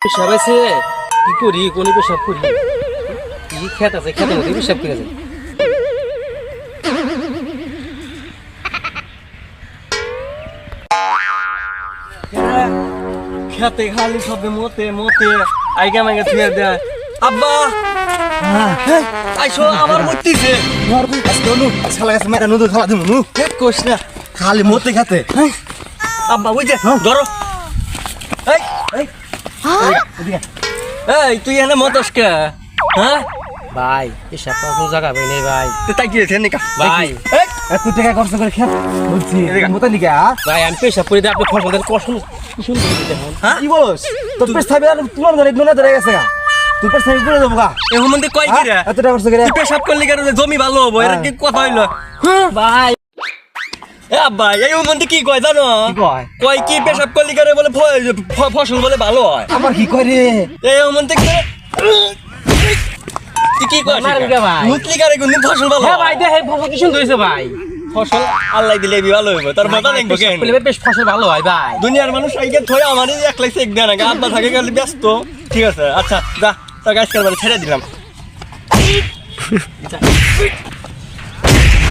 পেশাব আছে কি করি কোন পেশাব করি কি খেত আছে খেতের মধ্যে পেশাব করে আছে খেতে খালি সবে মতে মতে আইগা মাইগা থুয়ে দেয় আব্বা আইসো আমার মরতিছে ঘর বই কাজ করনু শালা গাছ মেরা নদু খাওয়া দিমু কোশ না খালি মতে খাতে আব্বা ওই যে ধরো এই এই এই তুই এনে মতস কে হ্যাঁ ভাই পেশাব কোনো জায়গা ভাই নেই ভাই তুই তাই কি রেখে ভাই এত টাকা খরচ করে খেত বলছি মতে নিকা ভাই আমি পেশাব করে দিয়ে আপনি ফসল দেন কষ্ট কি শুনতে দেখুন হ্যাঁ কি বলছ তোর পেছ থাকবে আর তোমার ধরে মনে ধরে গেছে গা তুই পেছ থাকবে করে দেবো গা এখন মধ্যে কয় কি রে এত টাকা খরচ করে তুই পেশাব করলি কেন জমি ভালো হবো এর কি কথা হইলো ভাই এ ভাই এই মধ্যে কি কয় জানো কি কয় কয় কি পেশাব করলি কেন বলে ফসল বলে ভালো হয় আমার কি করে এই মধ্যে তুই কি কয় মুতলি কারে কোন ফসল ভালো হ্যাঁ ভাই দেখ ফসল কি সুন্দর হয়েছে ভাই ফসল আল্লাহ দিলে ভালো হইব তার মজা দেখবো কেন বেশ ফসল ভালো হয় ভাই দুনিয়ার মানুষ আইকে থয়ে আমারই একলাই চেক দেয় না আব্বা থাকে গেলে ব্যস্ত ঠিক আছে আচ্ছা যা তোর গাছ কারবার ছেড়ে দিলাম